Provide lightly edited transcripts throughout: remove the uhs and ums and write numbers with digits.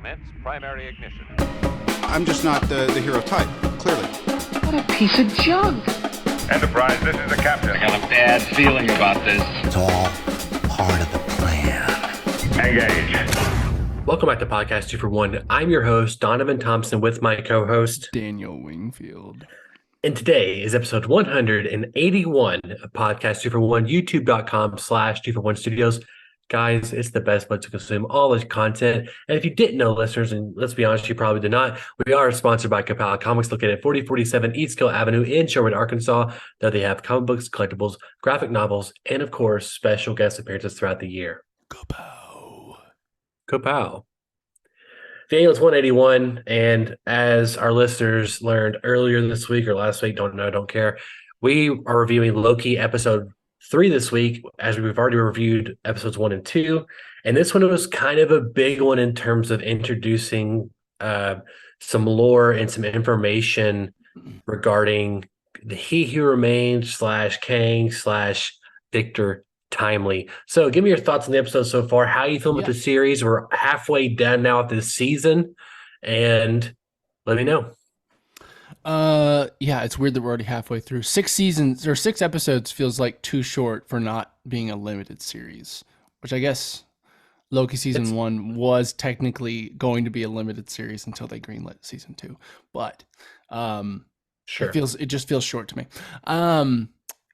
Commence primary ignition. I'm just not the hero type, clearly. What a piece of junk. Enterprise, this is the captain. I have a bad feeling about this. It's all part of the plan. Engage. Welcome back to Podcast 2 for 1. I'm your host, Donovan Thompson, with my co-host, Daniel Wingfield. And today is episode 181 of Podcast 2 for 1, youtube.com/2 for 1 studios. Guys, it's the best place to consume all this content. And if you didn't know, listeners, and let's be honest, you probably did not, we are sponsored by Capella Comics, located at 4047 East Gill Avenue in Sherwood, Arkansas. There they have comic books, collectibles, graphic novels, and of course, special guest appearances throughout the year. Kapow. Kapow. Daniel, it's 181, and as our listeners learned earlier this week or last week, don't know, don't care, we are reviewing Loki episode 3 this week, as we've already reviewed episodes 1 and 2. And this one was kind of a big one in terms of introducing some lore and some information regarding the He Who Remains / Kang / Victor Timely. So give me your thoughts on the episode so far. How you feel with the series? We're halfway done now with this season, and let me know. Yeah, it's weird that we're already halfway through. 6 seasons or 6 episodes feels like too short for not being a limited series, which I guess Loki season 1 was technically going to be a limited series until they greenlit season 2. But Sure. it just feels short to me.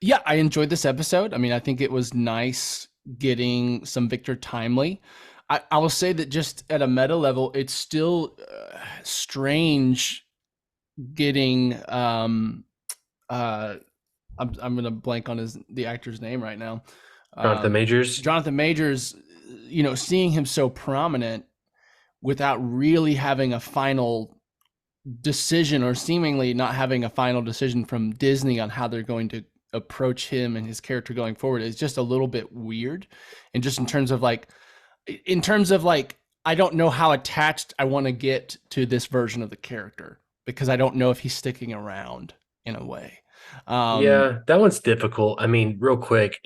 Yeah, I enjoyed this episode. I mean, I think it was nice getting some Victor Timely. I will say that just at a meta level, it's still strange getting I'm gonna blank on the actor's name right now. Jonathan Majors, seeing him so prominent without really having a final decision, or seemingly not having a final decision from Disney on how they're going to approach him and his character going forward, is just a little bit weird. And just in terms of like I don't know how attached I want to get to this version of the character, because I don't know if he's sticking around in a way. Yeah, that one's difficult. I mean, real quick,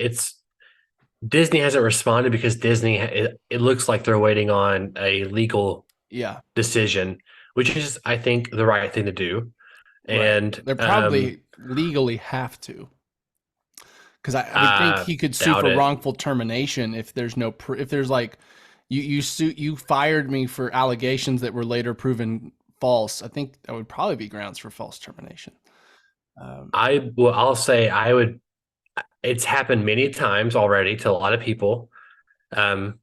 Disney hasn't responded because Disney, it looks like they're waiting on a legal decision, which is, I think, the right thing to do. Right. And they're probably legally have to, because I would think he could sue for wrongful termination if there's if there's like you fired me for allegations that were later proven false. I think that would probably be grounds for false termination. I'll say I would. It's happened many times already to a lot of people that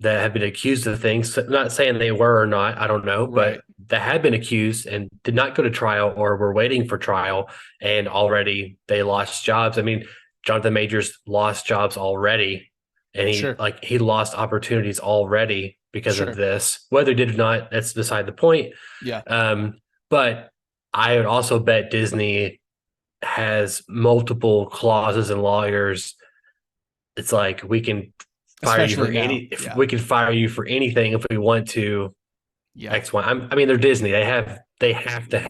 have been accused of things. I'm not saying they were or not, I don't know, right, but that had been accused and did not go to trial or were waiting for trial, and already they lost jobs. I mean, Jonathan Majors lost jobs already, and he lost opportunities already because of this. Whether he did or not, that's beside the point. Yeah. But I would also bet Disney has multiple clauses and lawyers. It's like, we can fire you for we can fire you for anything if we want to. Yeah. X, Y. I mean, they're Disney. They have to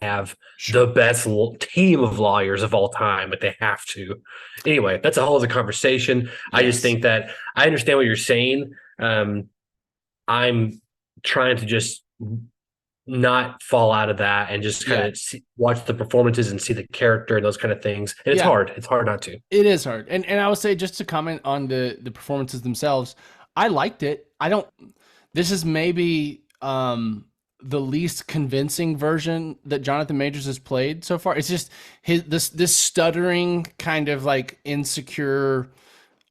have the best team of lawyers of all time, but they have to. Anyway, that's a whole other conversation. Yes. I just think that I understand what you're saying. I'm trying to just not fall out of that and just kind of watch the performances and see the character and those kind of things. And it's hard. It's hard not to. It is hard. And I would say, just to comment on the performances themselves, I liked it. This is maybe the least convincing version that Jonathan Majors has played so far. It's just this stuttering, kind of like insecure,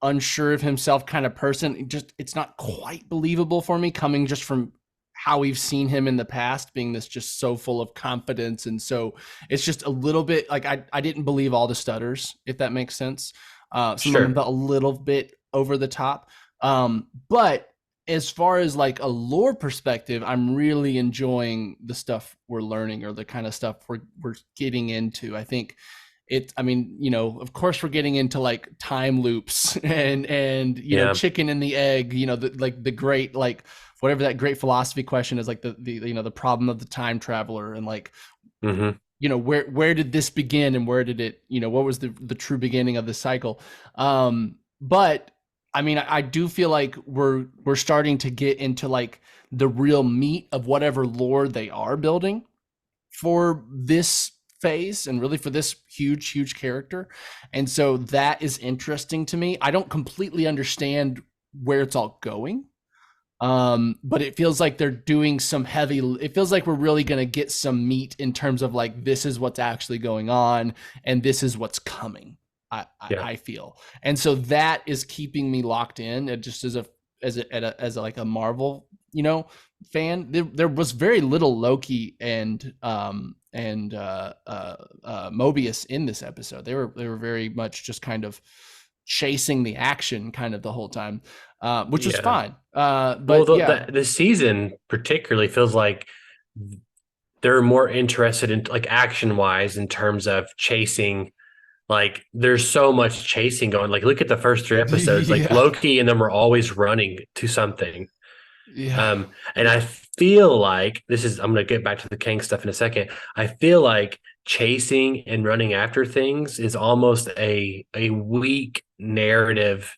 unsure of himself kind of person. It's not quite believable for me, coming just from how we've seen him in the past, being this just so full of confidence. And so it's just a little bit like, I didn't believe all the stutters, if that makes sense. Some of them felt a little bit over the top. But as far as like a lore perspective, I'm really enjoying the stuff we're learning, or the kind of stuff we're getting into. I think of course we're getting into like time loops and chicken and the egg, the great, like, whatever that great philosophy question is, like the problem of the time traveler, and like, where did this begin, and where did it, what was the true beginning of the cycle? But I mean, I do feel like we're starting to get into like the real meat of whatever lore they are building for this phase and really for this huge character. And so that is interesting to me. I don't completely understand where it's all going. But it feels like they're doing some heavy, it feels like we're really going to get some meat in terms of like, this is what's actually going on and this is what's coming. I feel. And so that is keeping me locked in. It just as a like a Marvel, you know, fan. There was very little Loki and Mobius in this episode. They were very much just kind of chasing the action kind of the whole time, which was fine. But the season particularly feels like they're more interested in like action wise in terms of chasing. Like there's so much chasing going. Like look at the first 3 episodes. Like Loki and them are always running to something. Yeah. And I feel like I'm going to get back to the Kang stuff in a second. I feel like chasing and running after things is almost a weak narrative,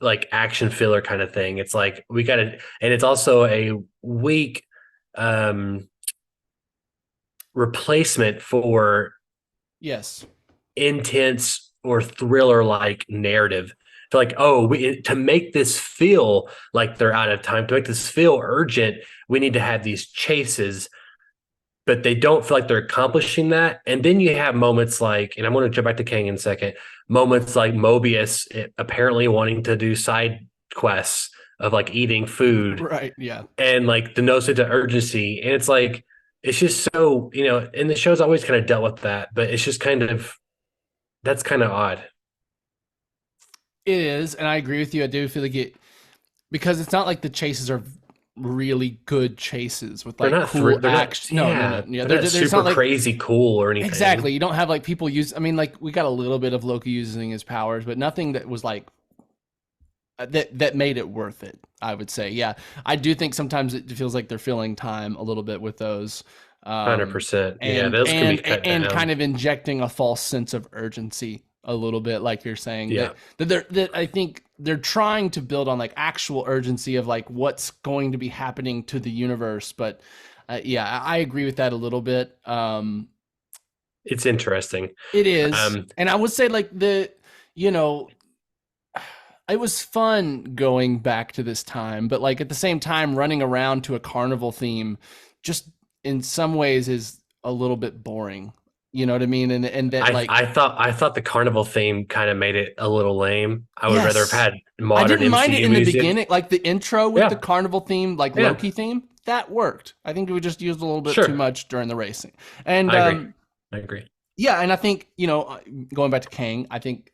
like action filler kind of thing. It's like we got to, and it's also a weak replacement for intense or thriller like narrative. Feel like, to make this feel like they're out of time, to make this feel urgent, we need to have these chases, but they don't feel like they're accomplishing that. And then you have moments like, and I'm going to jump back to Kang in a second, moments like Mobius apparently wanting to do side quests of like eating food. Right. Yeah. And like the no sense of urgency. And it's like, it's just so, you know, and the show's always kind of dealt with that, but it's just that's kind of odd. It is, and I agree with you. I do feel like because it's not like the chases are really good chases with like cool action. No. They're super not like, crazy cool or anything. Exactly. You don't have like people use. I mean, like we got a little bit of Loki using his powers, but nothing that was like that made it worth it. I would say, yeah. I do think sometimes it feels like they're filling time a little bit with those. 100%. And, those can be cut and down. kind of injecting a false sense of urgency a little bit, like you're saying. Yeah. That I think they're trying to build on like actual urgency of like what's going to be happening to the universe. But I agree with that a little bit. It's interesting. It is. And I would say like it was fun going back to this time, but like at the same time, running around to a carnival theme just in some ways is a little bit boring. You know what I mean? And that I thought the carnival theme kind of made it a little lame. I would rather have had modern. I didn't mind MCU it in music. the beginning, like the intro with the carnival theme, like Loki theme. That worked. I think we just used a little bit too much during the racing. And I agree. Yeah, and I think going back to Kang, I think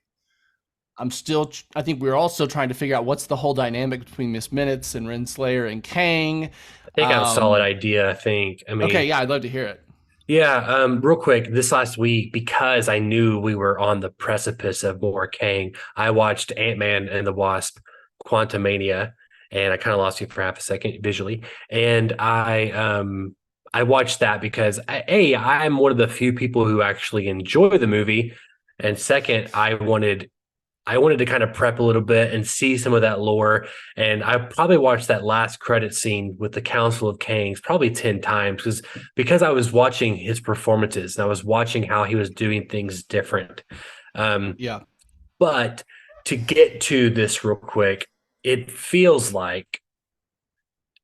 we're also trying to figure out what's the whole dynamic between Miss Minutes and Renslayer and Kang. I think I have a solid idea. I think. I mean, okay, yeah, I'd love to hear it. Yeah, real quick, this last week, because I knew we were on the precipice of more Kang, I watched Ant-Man and the Wasp: Quantumania, and I kind of lost you for half a second visually. And I watched that because I'm one of the few people who actually enjoy the movie, and second, I wanted to kind of prep a little bit and see some of that lore. And I probably watched that last credit scene with the Council of Kangs probably 10 times because I was watching his performances and I was watching how he was doing things different. But to get to this real quick, it feels like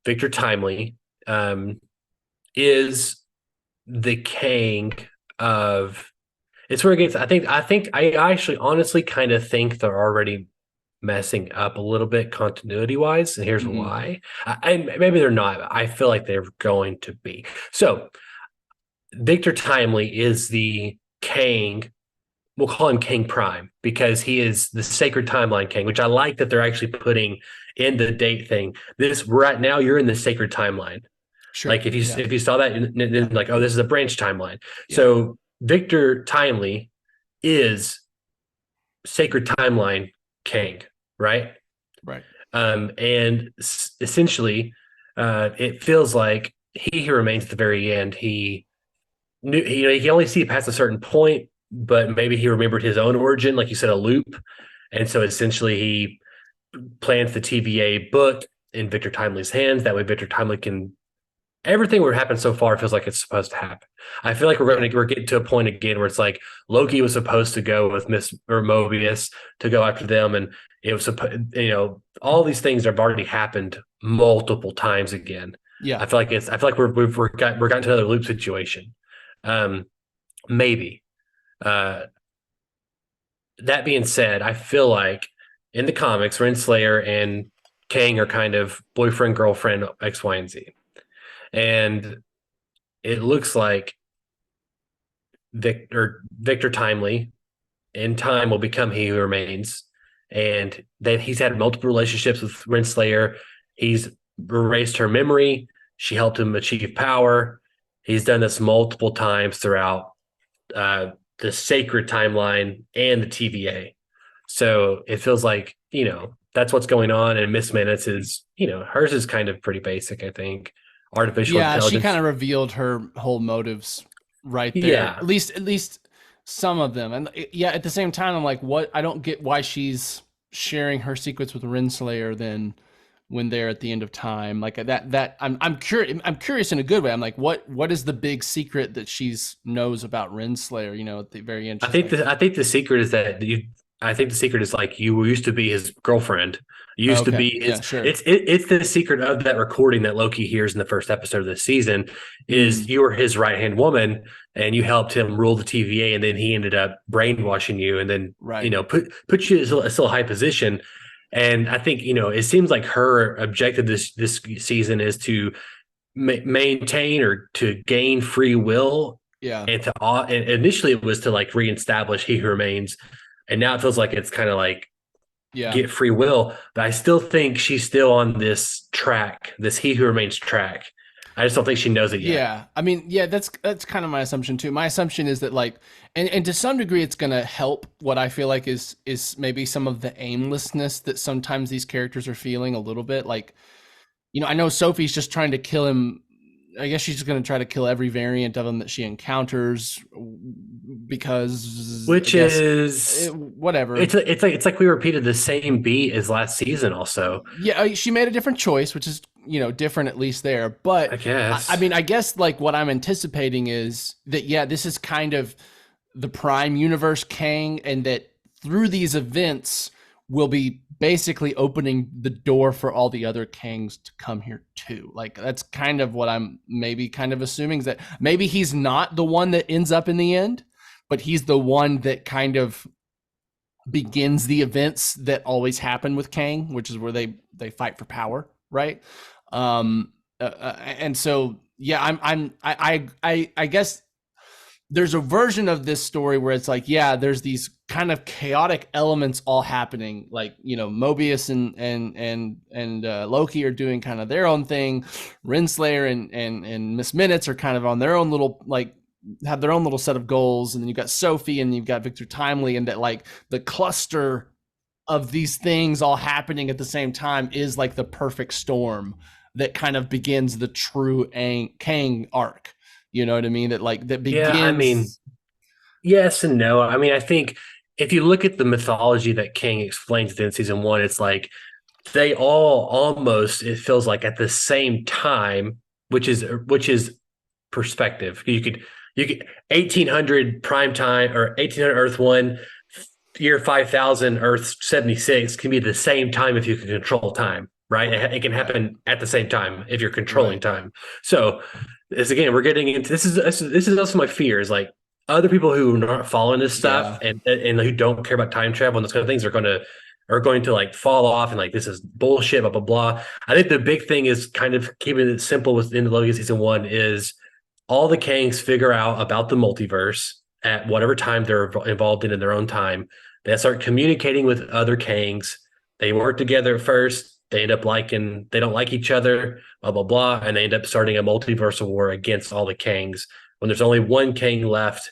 Victor Timely is the Kang of. It's where it gets. I think I actually honestly kind of think they're already messing up a little bit continuity wise, and here's why. Maybe they're not. I feel like they're going to be. So, Victor Timely is the Kang. We'll call him Kang Prime because he is the Sacred Timeline Kang, which I like that they're actually putting in the date thing. This right now, you're in the Sacred Timeline. Sure. Like if you saw that, then like, oh, this is a branch timeline. Yeah. So. Victor Timely is Sacred Timeline Kang, right? Right. And essentially, it feels like he remains at the very end. He knew, he can only see past a certain point, but maybe he remembered his own origin, like you said, a loop. And so essentially, he plans the TVA book in Victor Timely's hands. That way, Victor Timely can. Everything that happened so far feels like it's supposed to happen. I feel like we're getting to a point again where it's like Loki was supposed to go with Miss or Mobius to go after them, and it was all these things have already happened multiple times again. Yeah, I feel like we're gotten to another loop situation. Maybe. That being said, I feel like in the comics, Renslayer and Kang are kind of boyfriend, girlfriend, X, Y, and Z. And it looks like Victor Timely in time will become He Who Remains. And that he's had multiple relationships with Renslayer. He's erased her memory. She helped him achieve power. He's done this multiple times throughout the sacred timeline and the TVA. So it feels like, that's what's going on. And Miss Minutes is, hers is kind of pretty basic, I think. Artificial intelligence. She kind of revealed her whole motives right there. Yeah. At least some of them. And at the same time, I'm like, what? I don't get why she's sharing her secrets with Renslayer then when they're at the end of time. Like that I'm curious in a good way. I'm like, what is the big secret that she's knows about Renslayer, at the very end? I think the secret is that like you used to be his girlfriend. You used to be his. Yeah, sure. It's the secret of that recording that Loki hears in the first episode of this season. Is you were his right hand woman and you helped him rule the TVA, and then he ended up brainwashing you, and then put you in a still high position. And I think it seems like her objective this season is to maintain or to gain free will. Yeah. And initially it was to like reestablish He Who Remains. And now it feels like it's kind of like get free will. But I still think she's still on this track, this He Who Remains track. I just don't think she knows it yet. Yeah. I mean, that's kind of my assumption too. My assumption is that like, and to some degree it's going to help what I feel like is maybe some of the aimlessness that sometimes these characters are feeling a little bit. Like, I know Sophie's just trying to kill him. I guess she's just going to try to kill every variant of him that she encounters because whatever. It's like we repeated the same beat as last season also. Yeah, she made a different choice, which is, different at least there. But I guess. I guess like what I'm anticipating is that, this is kind of the Prime Universe Kang, and that through these events will be basically opening the door for all the other Kangs to come here too. Like that's kind of what I'm maybe kind of assuming, is that maybe he's not the one that ends up in the end, but he's the one that kind of begins the events that always happen with Kang, which is where they fight for power, right? And so I guess there's a version of this story where it's like, there's these kind of chaotic elements all happening. Like, Mobius and Loki are doing kind of their own thing. Renslayer and Miss Minutes are kind of on their own little, like, have their own little set of goals. And then you've got Sophie and you've got Victor Timely, and that like the cluster of these things all happening at the same time is like the perfect storm that kind of begins the true Kang arc. You know what I mean? That begins. Yeah, I mean, yes and no. I mean, I think if you look at the mythology that Kang explains in season 1, it's like they all almost, it feels like at the same time, which is perspective. You could 1800 prime time or 1800 Earth 1, year 5000 Earth 76 can be the same time if you can control time, right? It can happen at the same time if you're controlling time. So again, we're getting into this is also my fear, is like other people who are not following this stuff and who don't care about time travel and those kind of things are going to like fall off and like this is bullshit, blah blah blah. I think the big thing is kind of keeping it simple within the Loki season 1 is all the Kangs figure out about the multiverse at whatever time they're involved in their own time. They start communicating with other Kangs. They work together at first. They end up they don't like each other, blah, blah, blah. And they end up starting a multiversal war against all the Kangs when there's only one Kang left,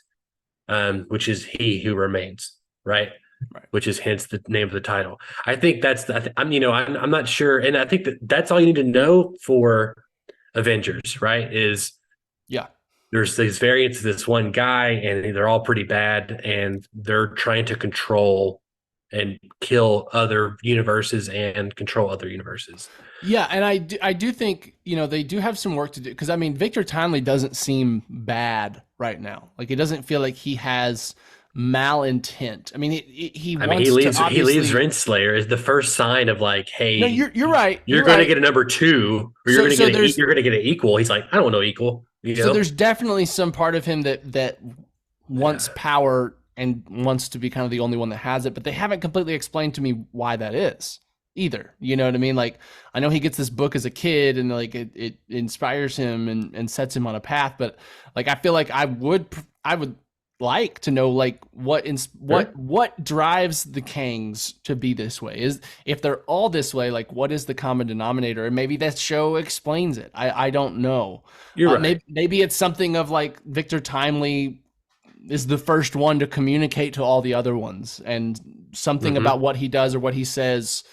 which is He Who Remains, right? Which is hence the name of the title. I think I'm not sure. And I think that's all you need to know for Avengers, right? Is there's these variants of this one guy and they're all pretty bad and they're trying to control and kill other universes and control other universes. Yeah, and I do think, they do have some work to do, because I mean, Victor Timely doesn't seem bad right now. Like, it doesn't feel like he has malintent. I mean, he leaves Renslayer is the first sign of like, hey, no, you're right. You're going to get a number 2, or you're going to get an equal. He's like, I don't want no equal. So there's definitely some part of him that wants power and wants to be kind of the only one that has it, but they haven't completely explained to me why that is either. You know what I mean? Like, I know he gets this book as a kid and like it inspires him and sets him on a path, but like, I feel like I would like to know like what drives the Kangs to be this way. Is if they're all this way, like what is the common denominator? And maybe that show explains it. I don't know. You're right. Maybe it's something of like Victor Timely is the first one to communicate to all the other ones, and something about what he does or what he says.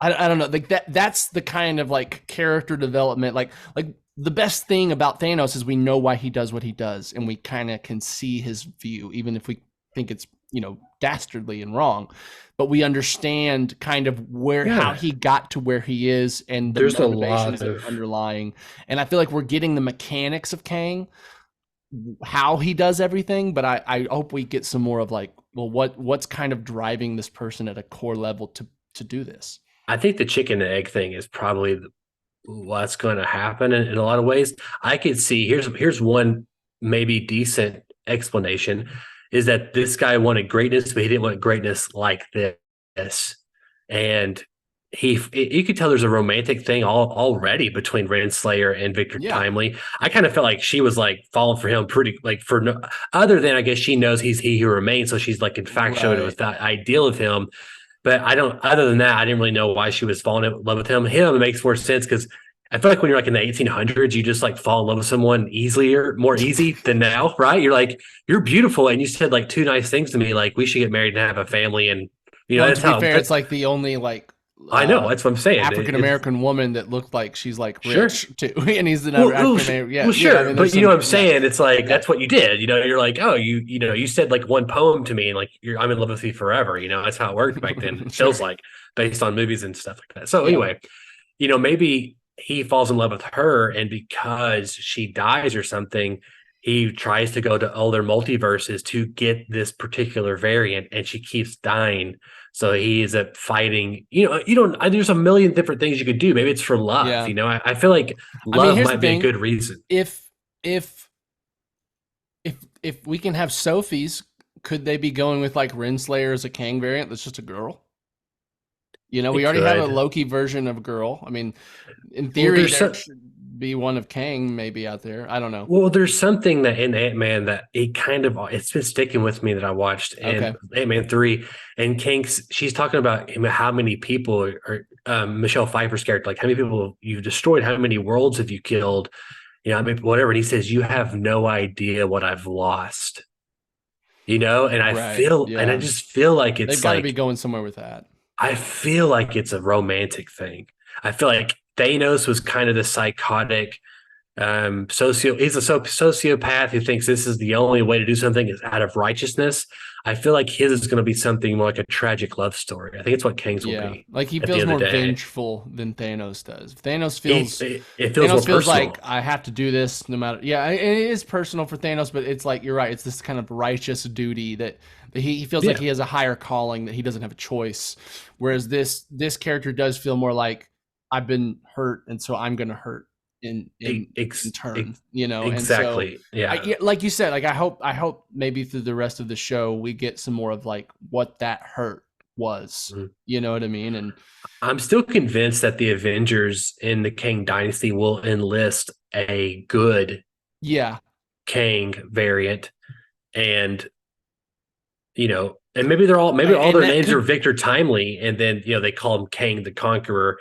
I don't know. Like that's the kind of like character development. Like the best thing about Thanos is we know why he does what he does, and we kind of can see his view, even if we think it's, dastardly and wrong, but we understand kind of how he got to where he is and the motivations that are underlying. And I feel like we're getting the mechanics of Kang, how he does everything, but I hope we get some more of like, well, what's kind of driving this person at a core level to do this. I think the chicken and egg thing is probably what's going to happen in a lot of ways. I could see here's one maybe decent explanation, is that this guy wanted greatness, but he didn't want greatness like this. And you could tell there's a romantic thing already between Renslayer and Victor Timely. I kind of felt like she was like falling for him pretty, like for no other than I guess she knows he's he who remains, so she's like infatuated with that ideal of him. But other than that, I didn't really know why she was falling in love with him. It makes more sense because I feel like when you're like in the 1800s, you just like fall in love with someone more easy than now, right? You're like, you're beautiful, and you said like 2 nice things to me, like we should get married and have a family, and that's to be fair, it's like the only like I know that's what I'm saying. African American woman that looked like she's like rich too, and he's another African American. Well, sure, I mean, but you know what I'm saying? It's like that's what you did. You're like, oh, you said like one poem to me, and like I'm in love with you forever. That's how it worked back then. It feels like based on movies and stuff like that. So anyway, maybe he falls in love with her, and because she dies or something, he tries to go to other multiverses to get this particular variant, and she keeps dying. So he is fighting. There's a million different things you could do. Maybe it's for love. Yeah. I feel like love might be a good reason. If we can have Sophie's, could they be going with like Renslayer as a Kang variant that's just a girl? We already have a Loki version of a girl. I mean, in theory, there should be one of Kang maybe out there. I don't know. Well, there's something that in Ant-Man that it's been sticking with me that I watched in Ant-Man 3, and Kang's, she's talking about how many people are Michelle Pfeiffer's character, like how many people you've destroyed, how many worlds have you killed, whatever. And he says, you have no idea what I've lost, and I just feel like it's they've got to be going somewhere with that. I feel like it's a romantic thing. I feel like Thanos was kind of the psychotic he's a sociopath who thinks this is the only way to do something is out of righteousness. I feel like his is going to be something more like a tragic love story. I think it's what Kang's will be. Like he feels more vengeful than Thanos does. Thanos feels it feels more personal. Like I have to do this no matter. Yeah, it is personal for Thanos, but it's like you're right. It's this kind of righteous duty that he feels like he has a higher calling, that he doesn't have a choice. Whereas this character does feel more like I've been hurt, and so I'm going to hurt in turn, exactly. And so, like you said, like I hope maybe through the rest of the show we get some more of like what that hurt was. You know what I mean? And I'm still convinced that the Avengers in the Kang Dynasty will enlist a good Kang variant, and and maybe all their names are Victor Timely, and then they call him Kang the Conqueror.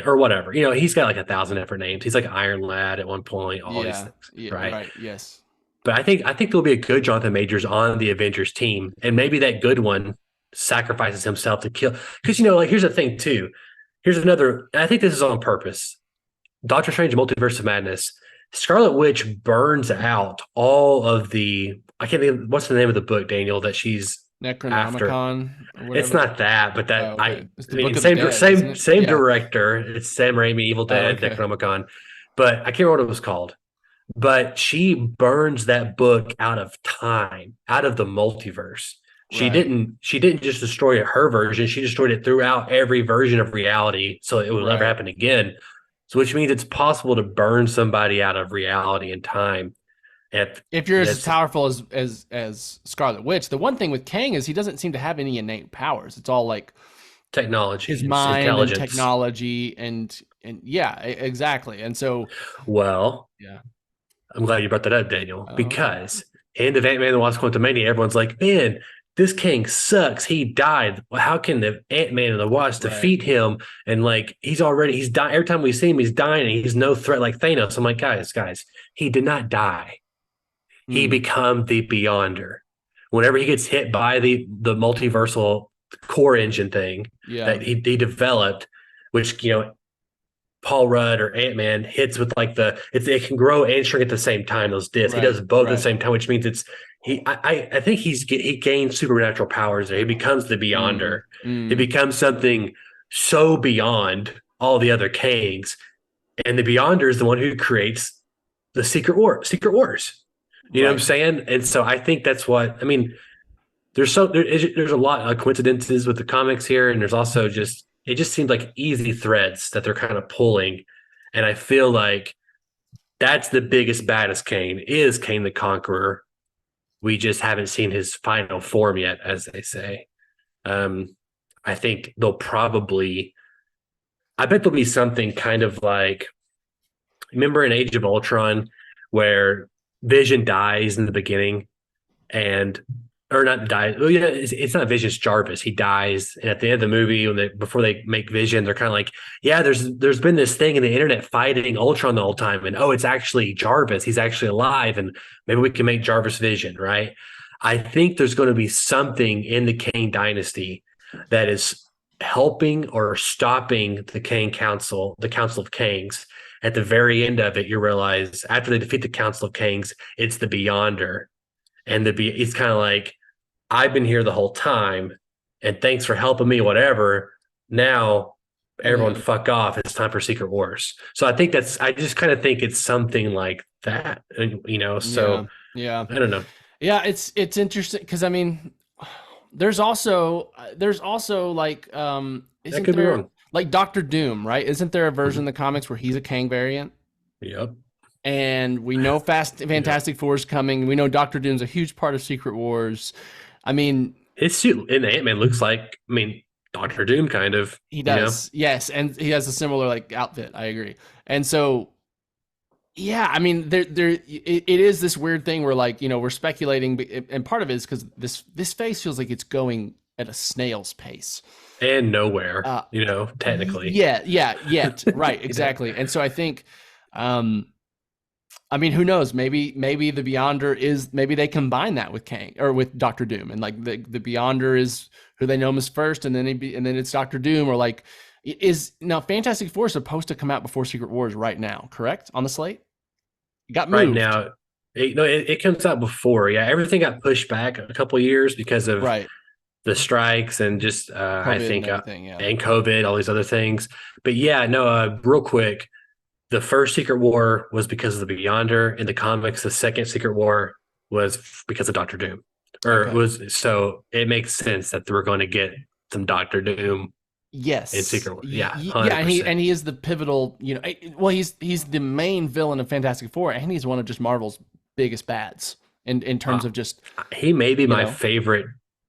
Or whatever, he's got like 1,000 different names. He's like Iron Lad at one point, all these things, right? Right, yes. But I think there'll be a good Jonathan Majors on the Avengers team, and maybe that good one sacrifices himself to kill. Because here's the thing too. Here's another. I think this is on purpose. Doctor Strange: Multiverse of Madness. Scarlet Witch burns out all of the. I can't think. What's the name of the book, Daniel? That she's Necronomicon or whatever. It's not that, but that Oh, okay. It's the I mean, Book of the Dead, isn't it? same Yeah. director. It's Sam Raimi, Evil Dead, okay. Necronomicon, but I can't remember what it was called. But she burns that book out of time, out of the multiverse. She Right. didn't just destroy her version, she destroyed it throughout every version of reality, so it will never Right. happen again. So which means it's possible to burn somebody out of reality and time. If you're as That's powerful as Scarlet Witch, the one thing with Kang is he doesn't seem to have any innate powers. It's all like technology, his it's mind and intelligence. technology and yeah, exactly. And so Well, yeah. I'm glad you brought that up, Daniel, Okay. because end of Ant-Man and the Wasp: Quantumania, everyone's like, man, this King sucks. He died. Well, how can the Ant-Man and the Wasp Right. defeat him? And like, he's dying. Every time we see him, he's dying and he's no threat like Thanos. I'm like, guys, he did not die. He become the Beyonder. Whenever he gets hit by the multiversal core engine thing that he developed, which, Paul Rudd or Ant-Man hits with like it can grow and shrink at the same time, those discs. Right, He does both at the right. same time, which means I think he gains supernatural powers there. He becomes the Beyonder. He becomes something so beyond all the other Kangs. And the Beyonder is the one who creates the Secret Wars. You know what I'm saying? And so I think that's what I mean. There's a lot of coincidences with the comics here, and there's also it just seems like easy threads that they're kind of pulling, and I feel like that's the biggest baddest Kane is Kane the Conqueror. We just haven't seen his final form yet, as they say. I think I bet there'll be something kind of like, remember in Age of Ultron where Vision dies in the beginning or not dies. Oh yeah, it's not Vision, it's Jarvis. He dies, and at the end of the movie, before they make Vision, they're kind of like, yeah, there's been this thing in the internet fighting Ultron the whole time, and it's actually Jarvis. He's actually alive, and maybe we can make Jarvis Vision, right? I think there's going to be something in the Kang dynasty that is helping or stopping the Kang Council, the Council of Kangs. At the very end of it, you realize after they defeat the Council of Kangs, it's the Beyonder. And it's kind of like, I've been here the whole time, and thanks for helping me, whatever. Now, everyone fuck off. It's time for Secret Wars. So I just kind of think it's something like that, so yeah. I don't know. Yeah, it's interesting because I mean, there's also like That could be wrong. Like Doctor Doom, right? Isn't there a version in the comics where he's a Kang variant? Yep. And we know Fantastic Four is coming. We know Doctor Doom's a huge part of Secret Wars. I mean, his suit in Ant-Man looks like, Doctor Doom kind of. He does, yes, and he has a similar like outfit. I agree, and so yeah, I mean, it is this weird thing where like we're speculating, and part of it is because this phase feels like it's going at a snail's pace and nowhere, technically. Yet, right, exactly, and so I think. I mean, who knows? Maybe the Beyonder maybe they combine that with Kang or with Doctor Doom, and like the Beyonder is who they know him as first, and then it's Doctor Doom, or like now Fantastic Four is supposed to come out before Secret Wars right now, correct? On the slate, it got moved. Right now, it comes out before. Yeah, everything got pushed back a couple of years because of the strikes and just I think and COVID, all these other things. But yeah, no, real quick. The first Secret War was because of the Beyonder. In the comics, the second Secret War was because of Doctor Doom. So it makes sense that we're going to get some Doctor Doom. Yes. In Secret War. Yeah. 100%. Yeah, and he is the pivotal, he's the main villain of Fantastic Four, and he's one of just Marvel's biggest bads in terms of just he may be my favorite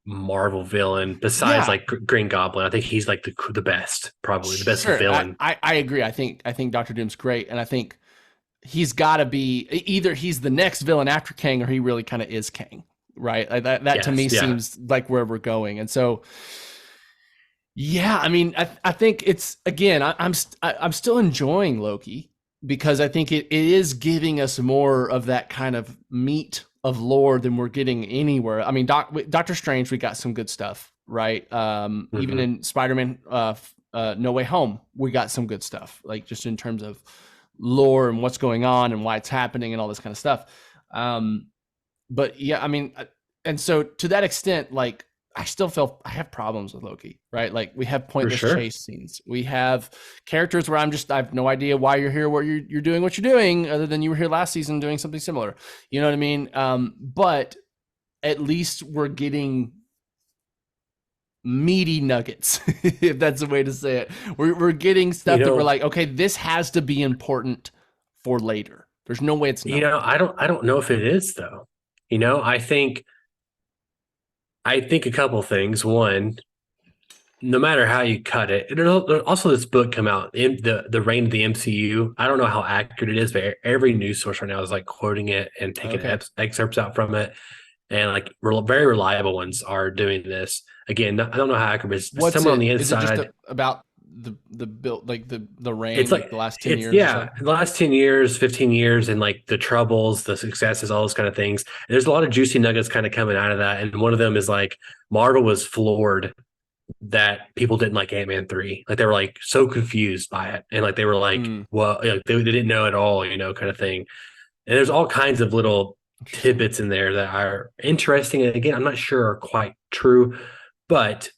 Marvel villain besides like Green Goblin. I think he's like the best, probably the best villain. I agree. I think Doctor Doom's great, and I think he's got to be either he's the next villain after Kang, or he really kind of is Kang, right? Like that to me seems like where we're going, and so yeah, I mean, I think it's again, I'm still enjoying Loki because I think it is giving us more of that kind of meat of lore than we're getting anywhere. I mean, Doctor Strange, we got some good stuff, right? Even in Spider-Man No Way Home, we got some good stuff, like just in terms of lore and what's going on and why it's happening and all this kind of stuff. But yeah, I mean, and so to that extent, like I still feel I have problems with Loki, right? Like we have pointless sure. chase scenes. We have characters where I have no idea why you're here, what you're doing, what you're doing, other than you were here last season doing something similar. You know what I mean? But at least we're getting meaty nuggets, if that's the way to say it. We're getting stuff that we're like, okay, this has to be important for later. There's no way it's not. I don't know if it is though. I think a couple things. One, no matter how you cut it, there's also this book come out, in the Reign of the MCU. I don't know how accurate it is, but every news source right now is like quoting it and taking excerpts out from it, and like very reliable ones are doing this. Again, I don't know how accurate it is. Someone on the inside. Is it just about the build, like the reign, it's like the last 10 years? Yeah, the last 10 years, 15 years, and like the troubles, the successes, all those kind of things. And there's a lot of juicy nuggets kind of coming out of that. And one of them is like Marvel was floored that people didn't like Ant-Man 3. Like they were like so confused by it. And like they were like, well, they didn't know at all, kind of thing. And there's all kinds of little tidbits in there that are interesting. And again, I'm not sure are quite true, but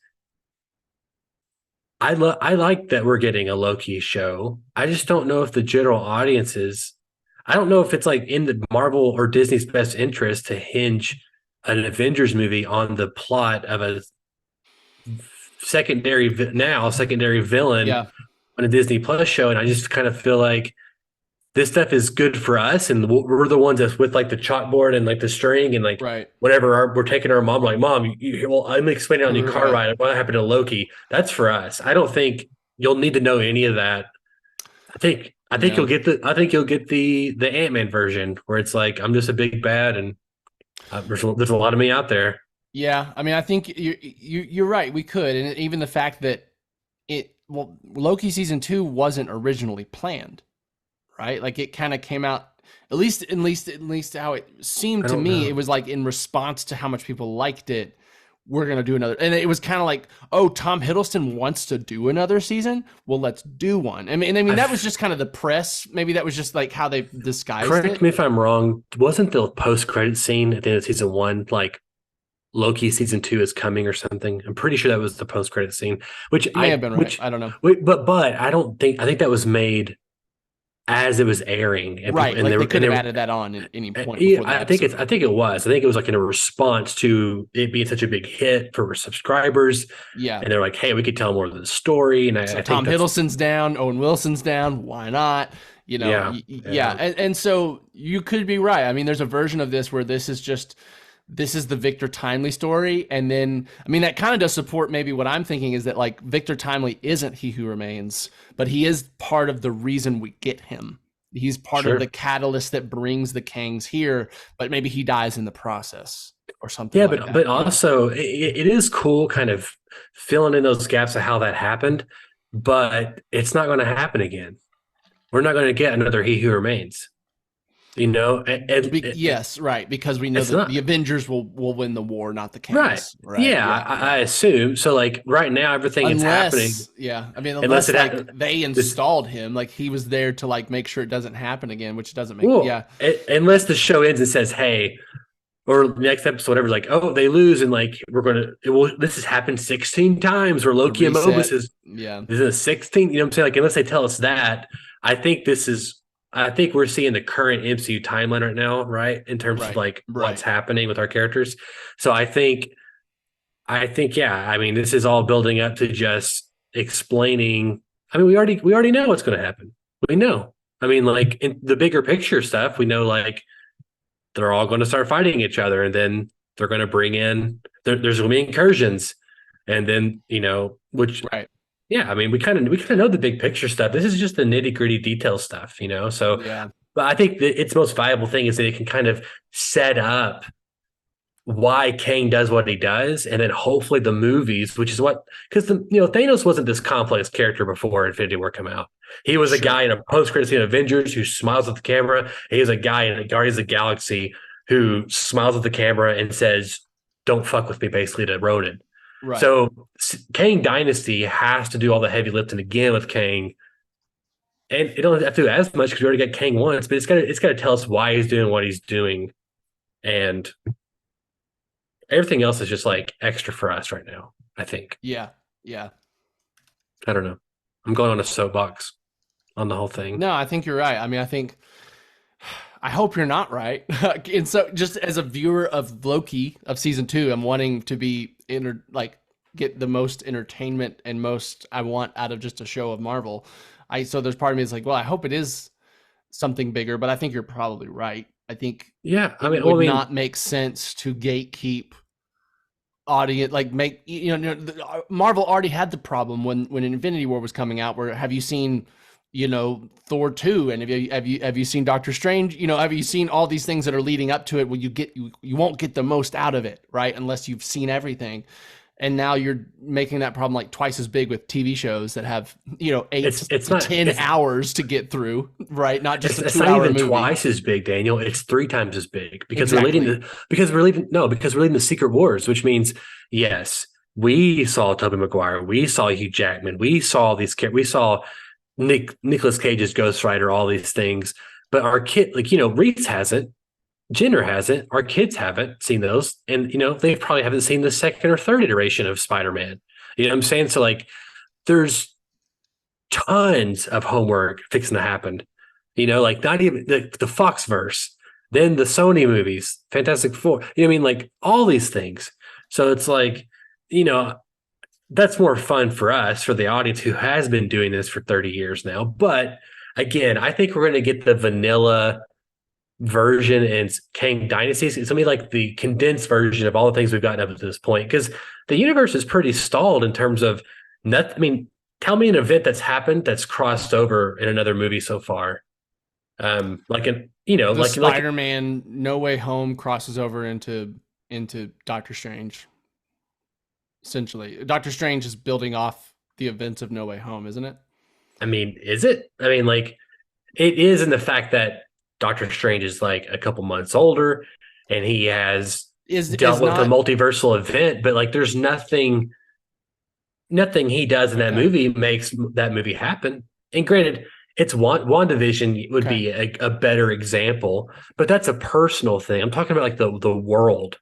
I like that we're getting a Loki show. I just don't know if the general audiences, I don't know if it's like in the Marvel or Disney's best interest to hinge an Avengers movie on the plot of a secondary villain on a Disney Plus show. And I just kind of feel like this stuff is good for us, and we're the ones that's with like the chalkboard and like the string and like whatever. We're taking our mom, like, Mom, I'm explaining on your car ride what happened to Loki. That's for us. I don't think you'll need to know any of that. I think you'll get the Ant-Man version where it's like, I'm just a big bad, and there's a lot of me out there. Yeah, I mean, I think you're right. We could, and even the fact that Loki season 2 wasn't originally planned. Right, like it kind of came out, at least how it seemed to me. It was like in response to how much people liked it. We're gonna do another, and it was kind of like, oh, Tom Hiddleston wants to do another season. Well, let's do one. I mean, that was just kind of the press. Maybe that was just like how they disguised it. Correct me if I'm wrong. Wasn't the post-credit scene at the end of season 1 like Loki season 2 is coming or something? I'm pretty sure that was the post-credit scene. Which may have been right. I don't know. But I think that was made as it was airing, and they could have added that on at any point. I think it was. I think it was like in a response to it being such a big hit for subscribers. Yeah, and they're like, "Hey, we could tell more of the story." And I think Tom Hiddleston's down, Owen Wilson's down. Why not? And so you could be right. I mean, there's a version of this where this is the Victor Timely story. And then, I mean, that kind of does support maybe what I'm thinking is that like Victor Timely isn't He Who Remains, but he is part of the reason we get him. He's part of the catalyst that brings the Kangs here, but maybe he dies in the process or something. Yeah, but also it is cool kind of filling in those gaps of how that happened, but it's not going to happen again. We're not going to get another He Who Remains. Yes, right, because we know that the Avengers will win the war, not the Kangs. Right. Yeah, I assume so. Like right now, everything is happening. Yeah, I mean, unless they installed him, like he was there to like make sure it doesn't happen again, which doesn't make. Unless the show ends and says, "Hey," or next episode, whatever, like, "Oh, they lose," and like this has happened 16 times where Loki and Mobius is this is 16. You know what I'm saying? Like, unless they tell us that, I think we're seeing the current MCU timeline right now, right? In terms of like what's happening with our characters. So I think, yeah, I mean, this is all building up to just explaining. I mean, we already know what's going to happen. We know. I mean, like in the bigger picture stuff, we know like they're all going to start fighting each other, and then they're going to bring in, there's going to be incursions, and then, which. Right. Yeah, I mean, we kind of know the big picture stuff. This is just the nitty gritty detail stuff, So, but I think that its most valuable thing is that it can kind of set up why Kang does what he does, and then hopefully the movies, which is because Thanos wasn't this complex character before Infinity War came out. He was a guy in a post-credit scene of Avengers who smiles at the camera. He is a guy in Guardians of the Galaxy who smiles at the camera and says, "Don't fuck with me," basically to Ronan. Right. So Kang Dynasty has to do all the heavy lifting again with Kang, and it don't have to do as much because we already got Kang once. But it's got to tell us why he's doing what he's doing, and Everything else is just like extra for us right now, I think. Yeah. Yeah. I don't know. I'm going on a soapbox on the whole thing. No, I think you're right. I mean, I hope you're not right. And so, just as a viewer of Loki of season 2, I'm wanting to be get the most entertainment and most I want out of just a show of Marvel. So there's part of me that's like, well, I hope it is something bigger, but I think you're probably right. I think Yeah, it would not make sense to gatekeep audience, like make Marvel already had the problem when Infinity War was coming out. Where have you seen Thor 2, and have you seen Doctor Strange? Have you seen all these things that are leading up to it? Well, you won't get the most out of it, right? Unless you've seen everything. And now you're making that problem like twice as big with TV shows that have 8 to 10 hours to get through, right? Not just it's a 2 not hour even movie. Twice as big, Daniel. It's 3 times as big because Exactly. we're leading the Secret Wars, which means yes, we saw Tobey Maguire, we saw Hugh Jackman, we saw Nicolas Cage's Ghost Rider, all these things, but our kid, Reese hasn't. Jenner hasn't. Our kids haven't seen those, and they probably haven't seen the second or third iteration of Spider-Man. You know what I'm saying? So there's tons of homework fixing to happen. Not even the Foxverse, then the Sony movies, Fantastic Four. You know what I mean? Like all these things. So it's that's more fun for us, for the audience who has been doing this for 30 years now. But again, I think we're going to get the vanilla version in Kang Dynasties. It's gonna be like the condensed version of all the things we've gotten up to this point, because the universe is pretty stalled in terms of nothing. I mean, tell me an event that's happened that's crossed over in another movie so far. Spider-Man No Way Home crosses over into Doctor Strange. Essentially, Doctor Strange is building off the events of No Way Home, isn't it? I mean, is it? I mean, it is in the fact that Doctor Strange is like a couple months older, and he has dealt with a multiversal event, but there's nothing he does in that movie makes that movie happen. And granted, it's WandaVision would be a better example, but that's a personal thing. I'm talking about the world.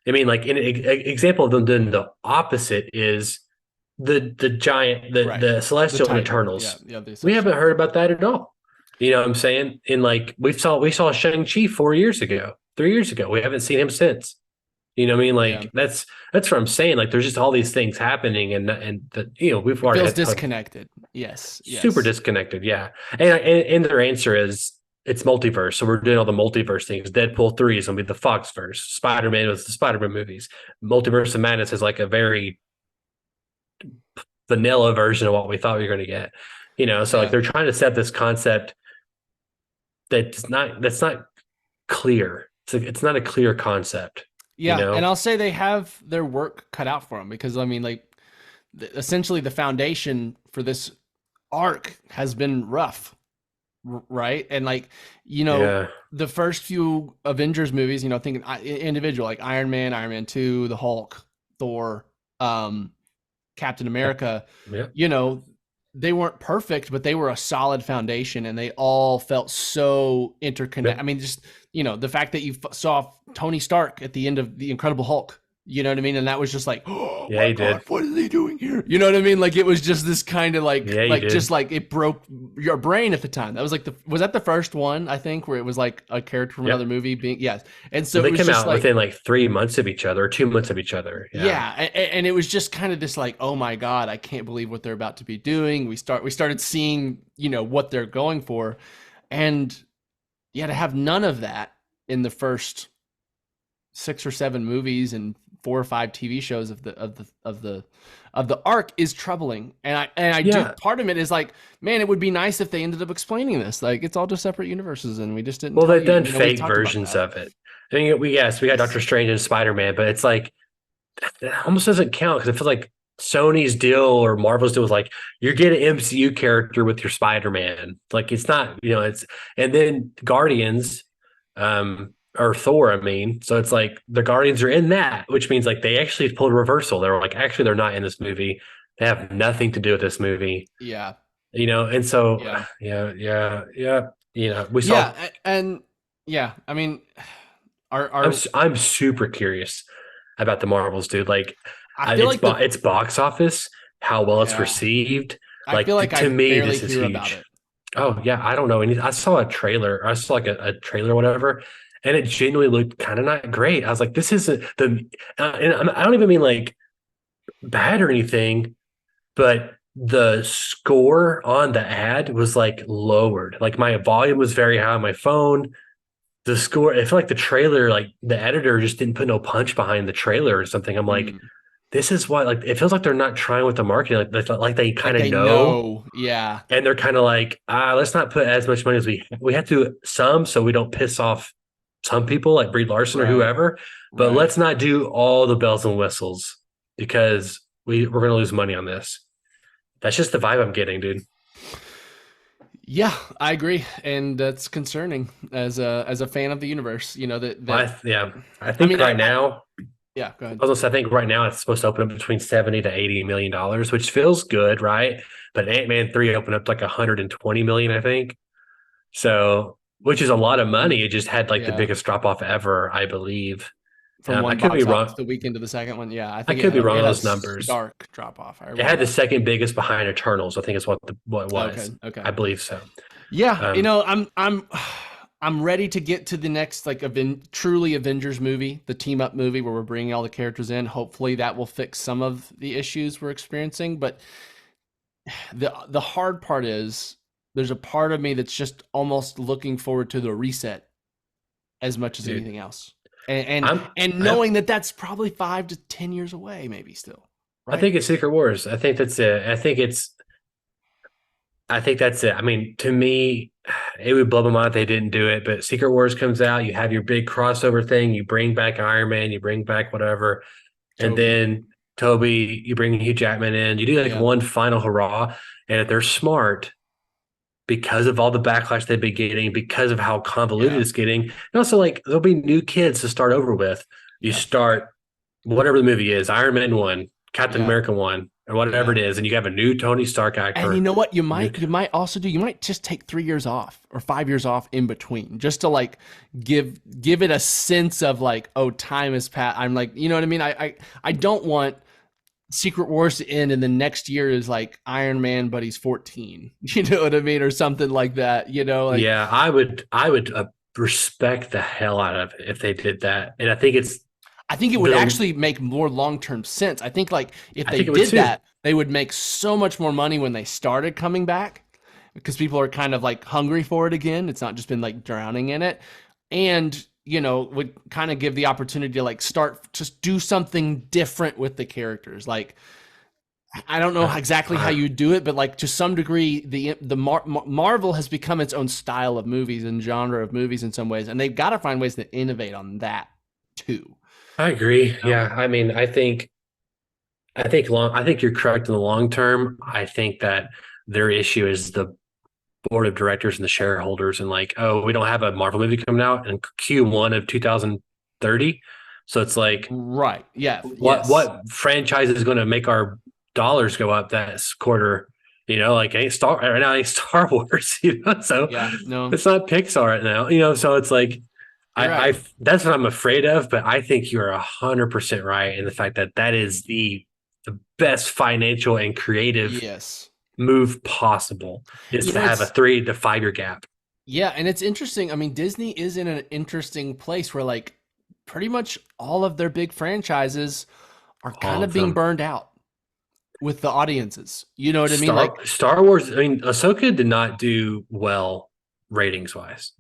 I mean, an example of them doing the opposite is the giant, the Celestial and Eternals. Yeah, we haven't heard about that at all. You know what I'm saying? And we saw Shang-Chi 3 years ago. We haven't seen him since. You know what I mean? That's what I'm saying. There's just all these things happening, and we've already feels disconnected. Yes. Super disconnected. Yeah. And their answer is it's multiverse. So we're doing all the multiverse things. Deadpool 3 is gonna be the Foxverse. Spider-Man was the Spider-Man movies. Multiverse of Madness is a very vanilla version of what we thought we were gonna get. They're trying to set this concept that's not clear. It's not a clear concept. Yeah, and I'll say they have their work cut out for them, because essentially the foundation for this arc has been rough, right? And the first few Avengers movies, thinking individual, like Iron Man 2, the Hulk, Thor, Captain America, they weren't perfect, but they were a solid foundation, and they all felt so interconnected. Yep. I mean, just, the fact that you saw Tony Stark at the end of The Incredible Hulk, you know what I mean? And that was just oh, yeah, he did. What are they doing here? You know what I mean? It was just this kind of it broke your brain at the time. That was was that the first one, I think, where it was a character from another movie being, yes. And so they came out within 3 months of each other, or 2 months of each other. Yeah. And it was just kind of this oh my God, I can't believe what they're about to be doing. We started seeing, what they're going for. And to have none of that in the first 6 or 7 movies and 4 or 5 TV shows of the arc is troubling. And I do, part of it is man, it would be nice if they ended up explaining this. It's all just separate universes, and we just didn't. Well, they've done fake versions of it. I mean, we got Doctor Strange and Spider-Man, but it's it almost doesn't count, because it feels like Sony's deal or Marvel's deal was you're getting an MCU character with your Spider-Man. It's not, and then Guardians, or Thor, I mean. So it's the Guardians are in that, which means they actually pulled a reversal. They were actually they're not in this movie. They have nothing to do with this movie. Yeah. And so we saw. Yeah, and I mean, I'm super curious. about the Marvels, dude. Like, I feel like it's box office, how well it's Yeah. received. I Like, feel like to I me, barely this is hear about huge. it. Oh yeah, I don't know. I saw a trailer. I saw like a trailer or whatever, and it genuinely looked kind of not great. I was like, this isn't and I don't even mean like bad or anything, but the score on the ad was like lowered. Like my volume was very high on my phone. The score, I feel like the trailer, like the editor just didn't put no punch behind the trailer or something. I'm like, Mm. this is what, like, it feels like they're not trying with the marketing. Like they Like kind of they know, know. Yeah. and they're kind of like, let's not put as much money as we have to some, so we don't piss off some people like Brie Larson or Right. whoever. But Right. let's not do all the bells and whistles because we're going to lose money on this. That's just the vibe I'm getting, dude. Yeah, I agree, and that's concerning as a fan of the universe. You know I I think mean, right now, yeah. Go ahead. I was gonna say, I think right now it's supposed to open up between 70 to 80 million dollars, which feels good, right? But Ant-Man 3 opened up like 120 million, I think. So, which is a lot of money. It just had like the Yeah, biggest drop off ever, I believe. from I one could be box office wrong. the weekend to the second one. Yeah, I I think could be wrong it on had a those numbers. stark drop off. I It remember had the that. second biggest behind Eternals. I think is what it Okay, was. okay. I believe so. Yeah, Um, I'm ready to get to the next like truly Avengers movie, the team up movie where we're bringing all the characters in. Hopefully that will fix some of the issues we're experiencing. But the hard part is there's a part of me that's just almost looking forward to the reset as much as dude, anything else, and I'm and I, knowing that that's probably 5 to 10 years away, maybe still, I right? think it's Secret Wars. I think that's it. I think that's it. I mean, to me, it would blow my mind if they didn't do it. But Secret Wars comes out, you have your big crossover thing, you bring back Iron Man, you bring back whatever, and Toby, then Toby, you bring Hugh Jackman in, you do like yeah, one final hurrah. And if they're smart, because of all the backlash they've been getting, because of how convoluted yeah, it's getting, and also like there'll be new kids to start over with. You yeah, start whatever the movie is, Iron Man 1, Captain yeah, America 1, or whatever yeah. it is, and you have a new Tony Stark And you actor. know what? New, You might also do. You might just take 3 years off or 5 years off in between, just to like give it a sense of like, oh, time has passed. I'm like, you know what I mean? I don't want Secret Wars to end and the next year is like Iron Man, but he's 14. You know what I mean, or something like that. You know, like yeah, I would respect the hell out of it if they did that, and I think it's I think it would the actually make more long-term sense. I think like if I they think it would did too. that, they would make so much more money when they started coming back because people are kind of like hungry for it again. It's not just been like drowning in it. And, you know, would kind of give the opportunity to like start just do something different with the characters. Like I don't know I, exactly how I, you do it, but like to some degree, Marvel has become its own style of movies and genre of movies in some ways, and they've got to find ways to innovate on that too. I agree. You know? Yeah, I mean, I think you're correct in the long term. I think that their issue is the board of directors and the shareholders, and like, oh, we don't have a Marvel movie coming out in Q1 of 2030. So it's like, Right. Yeah. Yes. what franchise is going to make our dollars go up that quarter? You know, like ain't Star right now ain't Star Wars. You know, so Yeah. No, it's not Pixar right now. You know, so it's like you're right. I that's what I'm afraid of. But I think you're 100% right in the fact that that is the best financial and creative Yes. move possible is You to know, have a it's 3 to 5 year gap. yeah, and it's interesting. I mean, Disney is in an interesting place where like pretty much all of their big franchises are All kind of of being them. burned out with the audiences. You know what I mean? Like, Star Wars. I mean, Ahsoka did not do well ratings wise.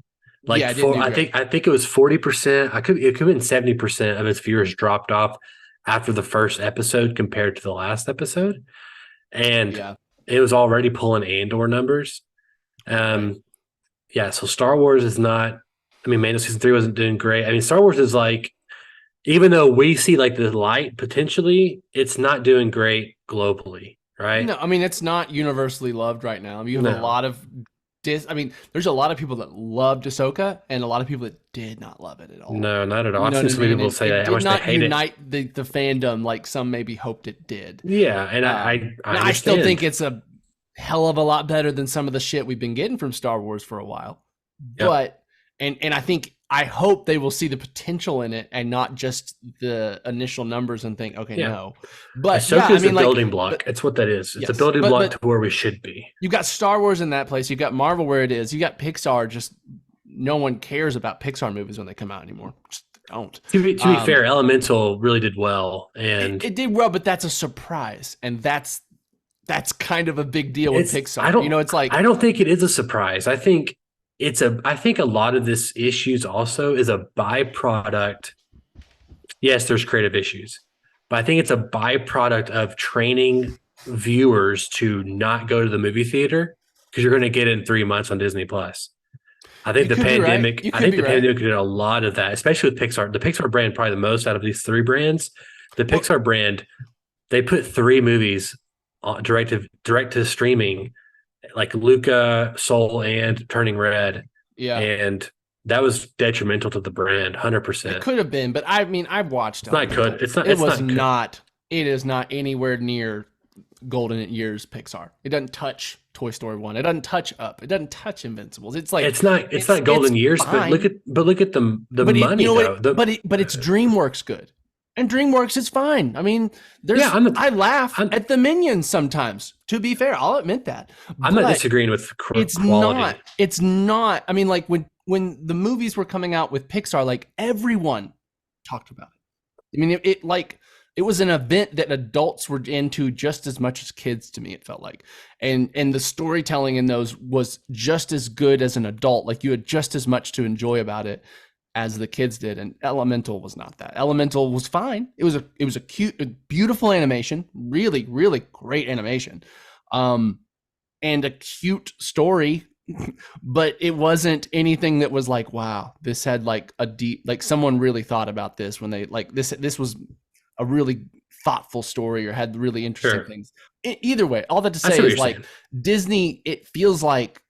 yeah, Like I didn't do I great. think it was 40%. It could have been 70% of its viewers dropped off after the first episode compared to the last episode, and Yeah. it was already pulling Andor numbers. Right. Yeah. So Star Wars is not. I mean, Mando season 3 wasn't doing great. I mean, Star Wars is like, even though we see like the light potentially, it's not doing great globally, right? No, I mean it's not universally loved right now. You have a No, lot of I mean, there's a lot of people that loved Ahsoka and a lot of people that did not love it at all. no, not at all. You I've know seen what I so many mean? people say It how did much they not hate it. unite the fandom like some maybe hoped it did. Yeah, and I Now I still think understand. it's a hell of a lot better than some of the shit we've been getting from Star Wars for a while. Yep. But And I hope they will see the potential in it and not just the initial numbers and think, okay, no. But Ahsoka's a building block. It's what that is. It's a building block to where we should be. You've got Star Wars in that place. You've got Marvel where it is. You got Pixar. Just no one cares about Pixar movies when they come out anymore. Just don't. To be fair, Elemental really did well, and it did well, but that's a surprise, and that's kind of a big deal with Pixar. It's like I don't think it is a surprise. I think a lot of this issues also is a byproduct. Yes, there's creative issues, but I think it's a byproduct of training viewers to not go to the movie theater because you're going to get it in 3 months on Disney Plus. I think the pandemic did a lot of that, especially with Pixar. The Pixar brand probably the most out of these three brands. The Pixar brand, they put 3 movies direct to streaming, like Luca, Soul, and Turning Red. Yeah, and that was detrimental to the brand, 100%. It could have been, but I mean, I've watched it. It is not anywhere near Golden Years Pixar. It doesn't touch Toy Story 1. It doesn't touch Up. It doesn't touch Invincibles. It's like it's not Golden Years, fine. but look at the money though. But it's DreamWorks good. And DreamWorks is fine. I mean, I laugh at the Minions sometimes. To be fair, I'll admit that. I'm not disagreeing with quality. It's not. I mean, like when the movies were coming out with Pixar, like everyone talked about it. I mean, it was an event that adults were into just as much as kids. To me, it felt like, and the storytelling in those was just as good as an adult. Like you had just as much to enjoy about it as the kids did, and Elemental was not that. Elemental was fine. It was a cute, a beautiful animation, really, really great animation, and a cute story, but it wasn't anything that was like, wow, this had like a deep, like someone really thought about this when they like this. This was a really thoughtful story or had really interesting things. Either way, all that to say is like Disney. It feels like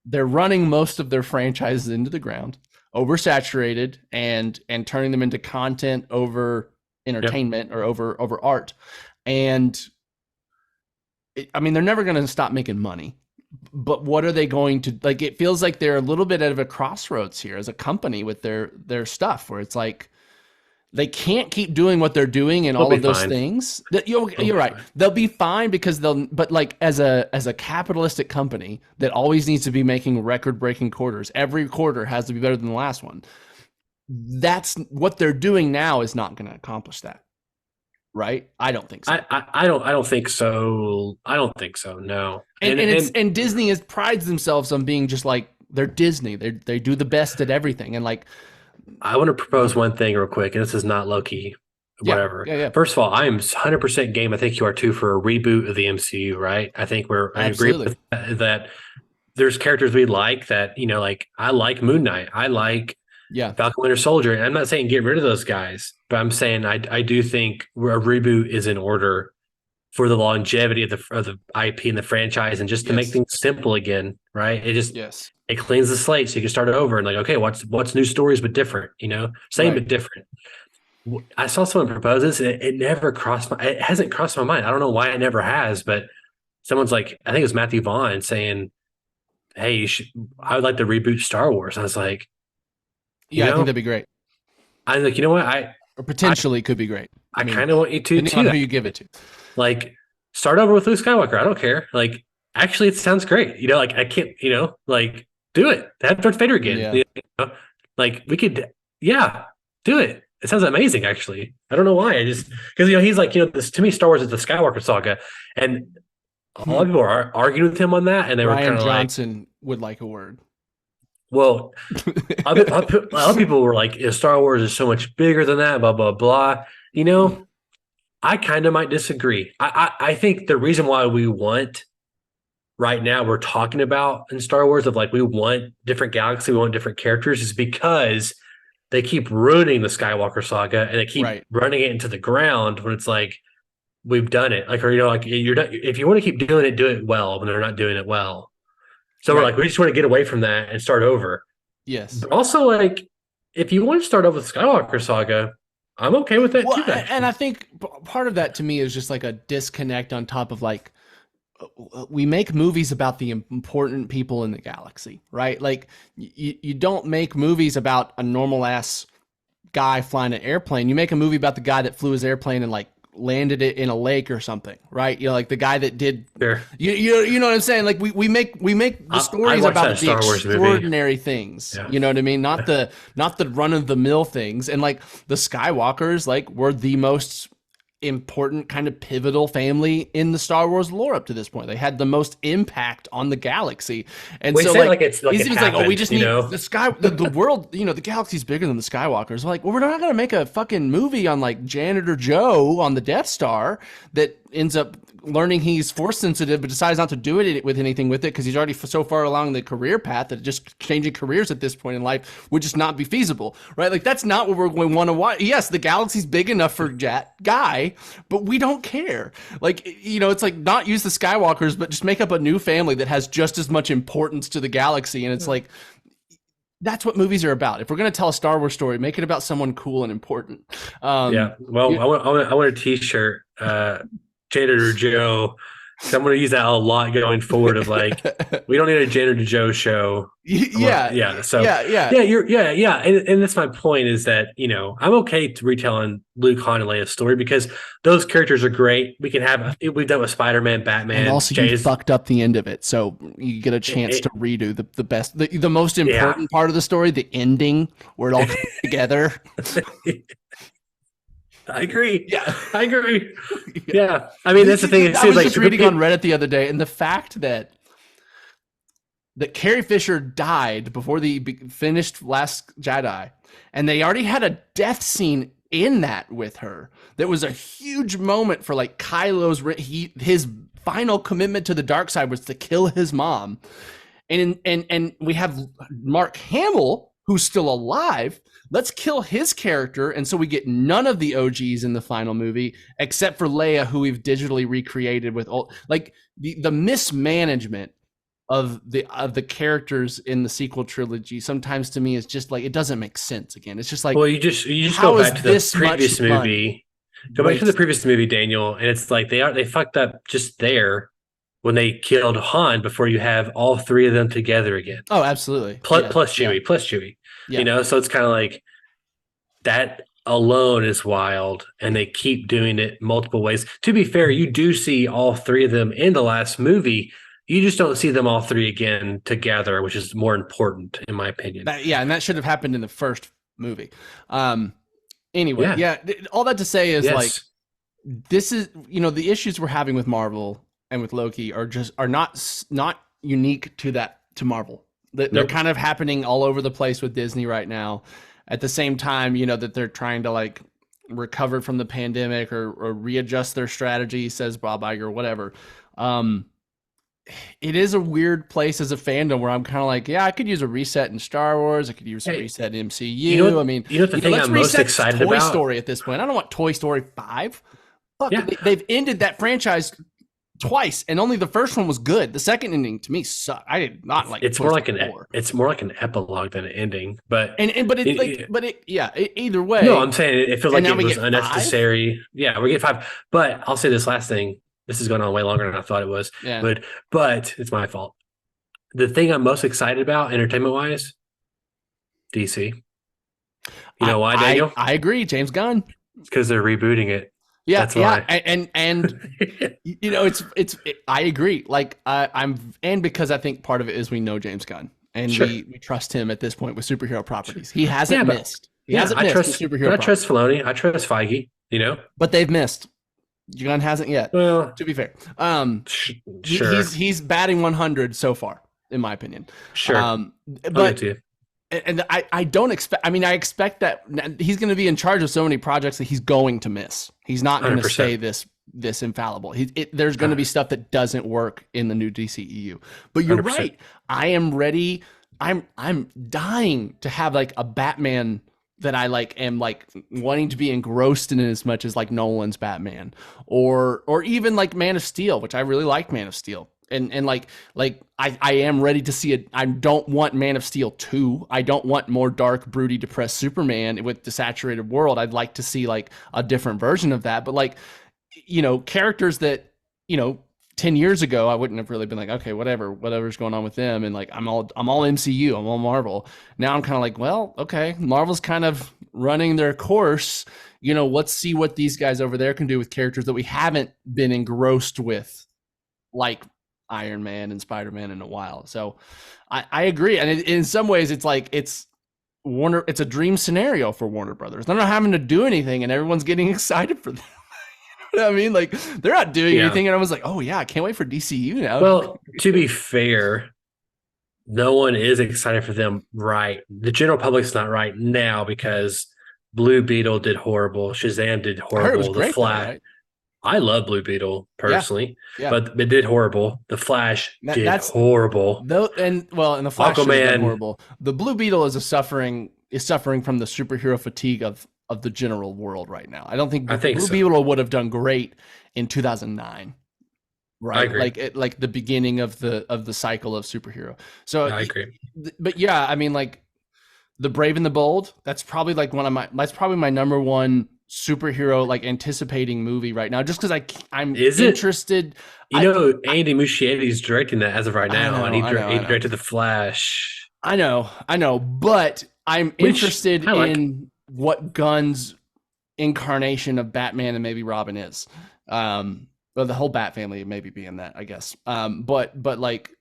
they're running most of their franchises into the ground, oversaturated, and turning them into content over entertainment or over art. And I mean, they're never going to stop making money, but what are they going to like? It feels like they're a little bit at a crossroads here as a company with their stuff, where it's like they can't keep doing what they're doing and all of those things. You're right. They'll be fine because but like as a capitalistic company that always needs to be making record-breaking quarters, every quarter has to be better than the last one. That's what they're doing now is not going to accomplish that. Right? I don't think so. I don't think so. I don't think so. No. And Disney prides themselves on being just like they're Disney. They do the best at everything, and like. I want to propose one thing real quick, and this is not Loki, whatever. Yeah. First of all, I am 100% game. I think you are too for a reboot of the MCU, right? I think I agree with that. There's characters we like that, like I like Moon Knight. I like Falcon Winter Soldier. And I'm not saying get rid of those guys, but I'm saying I do think a reboot is in order for the longevity of the IP and the franchise, and just to make things simple again, right? It cleans the slate so you can start it over and like, okay, what's new stories but different, same but different. I saw someone propose this, and it never it hasn't crossed my mind. I don't know why it never has, but someone's like, I think it was Matthew Vaughn saying, hey, I would like to reboot Star Wars. And I was like, I think that'd be great. I'm like, you know what? Or potentially could be great. I kind of want you to depending on who you give it to. Like, start over with Luke Skywalker. I don't care. Like, actually, it sounds great. Like I can't, like, do it. Have Darth Vader again. Like we could, do it. It sounds amazing, actually. I don't know why. I just because he's like, this to me, Star Wars is the Skywalker saga, and a lot of people are arguing with him on that, and they were kind of Johnson would like a word. Well, a lot of people were like, Star Wars is so much bigger than that, blah blah blah. I kind of might disagree. I think the reason why we want. Right now we're talking about in Star Wars of like we want different galaxy, we want different characters, is because they keep ruining the Skywalker saga and they keep running it into the ground when it's like we've done it. Like, or like you're not, if you want to keep doing it, do it well when they're not doing it well. So we're like, we just want to get away from that and start over. Yes. But also, like, if you want to start over with Skywalker saga, I'm okay with that too. And I think part of that to me is just like a disconnect on top of like we make movies about the important people in the galaxy, right? Like you don't make movies about a normal ass guy flying an airplane. You make a movie about the guy that flew his airplane and like landed it in a lake or something, right? You know, like the guy that did. Sure. You know what I'm saying? Like we make the stories about the extraordinary things. Yeah. You know what I mean? Not the run of the mill things. And like the Skywalkers, like were the most important kind of pivotal family in the Star Wars lore up to this point. They had the most impact on the galaxy. And We so say like it's like he's it like, oh, we happened, just you need know? the world, you know, the galaxy's bigger than the Skywalkers. We're like, well, we're not going to make a fucking movie on like Janitor Joe on the Death Star that ends up learning he's force sensitive, but decides not to do it with anything with it because he's already so far along the career path that just changing careers at this point in life would just not be feasible, right? Like that's not what we want to watch. Yes, the galaxy's big enough for Guy, but we don't care. Like, you know, it's like not use the Skywalkers, but just make up a new family that has just as much importance to the galaxy. And it's like, that's what movies are about. If we're going to tell a Star Wars story, make it about someone cool and important. Yeah. Well, I want a T-shirt, Janitor Joe. So I'm going to use that a lot going forward. Of like, we don't need a Janitor Joe show. Yeah. So yeah. And that's my point is that, you know, I'm okay to retelling Luke, Han, and Leia's story because those characters are great. We can have we've done with Spider-Man, Batman, and also you fucked up the end of it, so you get a chance to redo the most important part of the story, the ending where it all comes together. I agree. Yeah, I agree. Yeah, I mean that's the thing. I was just reading on Reddit the other day, and the fact that Carrie Fisher died before the finished Last Jedi, and they already had a death scene in that with her. That was a huge moment for like Kylo's his final commitment to the dark side was to kill his mom, and we have Mark Hamill who's still alive. Let's kill his character, and so we get none of the OGs in the final movie, except for Leia, who we've digitally recreated with all like the mismanagement of the characters in the sequel trilogy. Sometimes to me, is just like it doesn't make sense. Again, it's just like, well, you just go back to the previous movie. Go back to the previous movie, Daniel, and it's like they fucked up just there when they killed Han before you have all three of them together again. Oh, absolutely. Plus Chewie. Yeah. You know, so it's kind of like that alone is wild, and they keep doing it multiple ways. To be fair, you do see all three of them in the last movie. You just don't see them all three again together, which is more important, in my opinion. And that should have happened in the first movie. Anyway, all that to say is like, this is, you know, the issues we're having with Marvel and with Loki are not unique to Marvel. They're kind of happening all over the place with Disney right now. At the same time, you know, that they're trying to like recover from the pandemic or readjust their strategy, says Bob Iger, whatever. It is a weird place as a fandom where I'm kind of like, yeah, I could use a reset in Star Wars. I could use a reset in MCU. You know, I mean, the thing I'm most excited about? Toy Story at this point. I don't want Toy Story 5. Fuck, they've ended that franchise twice, and only the first one was good. The second ending to me sucked. I did not like. It's more like an epilogue than an ending, but either way. No, I'm saying it feels like it was unnecessary. 5? Yeah, we get 5. But I'll say this last thing. This is going on way longer than I thought it was. Yeah. But it's my fault. The thing I'm most excited about, entertainment wise, DC. You know why, Daniel? I agree, James Gunn. It's because they're rebooting it. Yeah, that's why. And you know, I agree. Like and because I think part of it is we know James Gunn and we trust him at this point with superhero properties. He hasn't missed. I trust Filoni. I trust Feige. You know, but they've missed. Gunn hasn't yet. Well, to be fair, sure. He's batting 100 so far, in my opinion. Sure, but. And I don't expect. I mean, I expect that he's going to be in charge of so many projects that he's going to miss. He's not going to stay this infallible. There's going to be stuff that doesn't work in the new DCEU. But you're 100%. Right. I am ready. I'm dying to have like a Batman that I am wanting to be engrossed in as much as like Nolan's Batman, or even like Man of Steel, which I really like Man of Steel. And I am ready to see it. I don't want Man of Steel 2. I don't want more dark, broody, depressed Superman with the saturated world. I'd like to see like a different version of that. But like, you know, characters that, you know, 10 years ago, I wouldn't have really been like, okay, whatever's going on with them. And like, I'm all MCU, I'm all Marvel. Now I'm kind of like, well, okay, Marvel's kind of running their course. Let's see what these guys over there can do with characters that we haven't been engrossed with, like Iron Man and Spider-Man in a while. So I agree. And in some ways it's like, it's a dream scenario for Warner Brothers. They're not having to do anything and everyone's getting excited for them. You know what I mean? Like, they're not doing anything, and I was like, "Oh yeah, I can't wait for DCU now." Well, to be fair, no one is excited for them. Right, the general public's not right now because Blue Beetle did horrible. Shazam did horrible. I heard it was great, the Flash. though, right? I love Blue Beetle personally, Yeah. but it did horrible. The Flash did horrible. And the Flash is Aquaman horrible. The Blue Beetle is suffering from the superhero fatigue of the general world right now. I don't think Blue Beetle would have done great in 2009. Right. I agree. Like the beginning of the cycle of superhero. So I agree. But yeah, I mean, like The Brave and the Bold, that's probably my number one superhero, like, anticipating movie right now, just because I'm interested. Andy Muschietti's directing that as of right now, and he directed The Flash. I know, but I'm interested in what Gunn's incarnation of Batman and maybe Robin is. Well, the whole Bat family maybe being that, I guess. But like,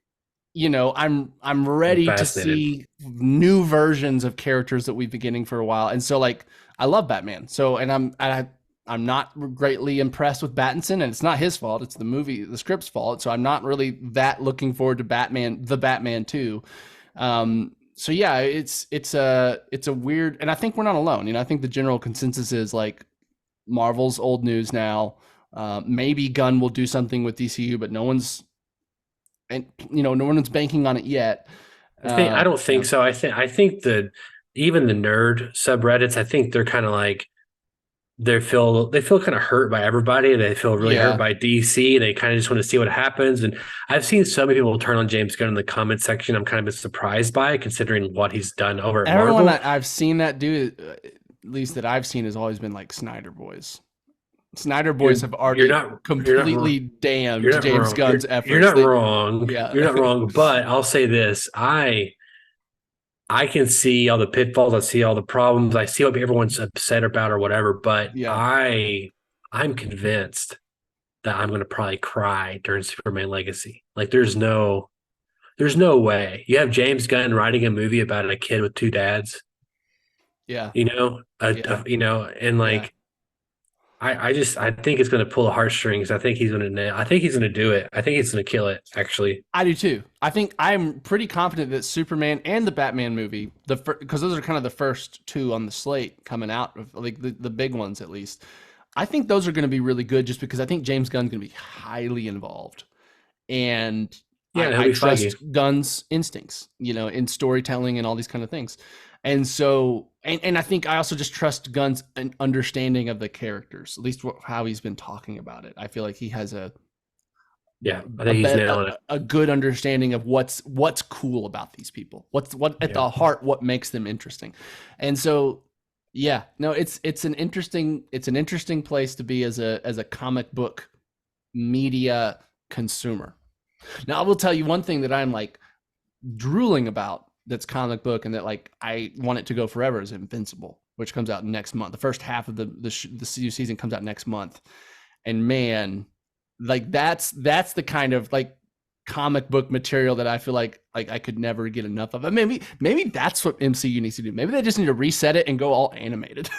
I'm ready to see new versions of characters that we've been getting for a while. And so, like, I love Batman. So, and I'm not greatly impressed with Pattinson, and it's not his fault. It's the script's fault. So I'm not really that looking forward to the Batman 2. So yeah, it's a weird, and I think we're not alone. I think the general consensus is like Marvel's old news now. Maybe Gunn will do something with DCU, but no one's banking on it yet. I don't think so. I think that even the nerd subreddits, I think they're kind of like, they feel kind of hurt by everybody. They feel really hurt by DC. They kind of just want to see what happens. And I've seen so many people turn on James Gunn in the comment section. I'm kind of surprised by it, considering what he's done over at Marvel. Marvel. I've seen that do, at least that I've seen, has always been like Snyder Boys. Snyder Boys have already completely damned James Gunn's efforts. You're not wrong. Yeah. You're not wrong. But I'll say this: I can see all the pitfalls. I see all the problems. I see what everyone's upset about or whatever. But I'm convinced that I'm going to probably cry during Superman Legacy. Like, there's no way. You have James Gunn writing a movie about a kid with two dads. Yeah. And like, I think it's going to pull the heartstrings. I think he's going to do it. I think he's going to kill it, actually. I do too. I think I'm pretty confident that Superman and the Batman movie, because those are kind of the first two on the slate coming out, like the big ones at least. I think those are going to be really good, just because I think James Gunn's going to be highly involved. And I trust Gunn's instincts, in storytelling and all these kind of things. And so, and I think I also just trust Gunn's understanding of the characters, at least how he's been talking about it. I feel like he has I think he's nailing it. A good understanding of what's cool about these people, what at the heart, what makes them interesting. And so, it's an interesting place to be as a comic book media consumer. Now, I will tell you one thing that I'm like drooling about, that's comic book, and that like I want it to go forever, is Invincible, which comes out next month. The first half of the season comes out next month, and man, like that's the kind of like comic book material that I feel like I could never get enough of. Maybe that's what MCU needs to do. Maybe they just need to reset it and go all animated.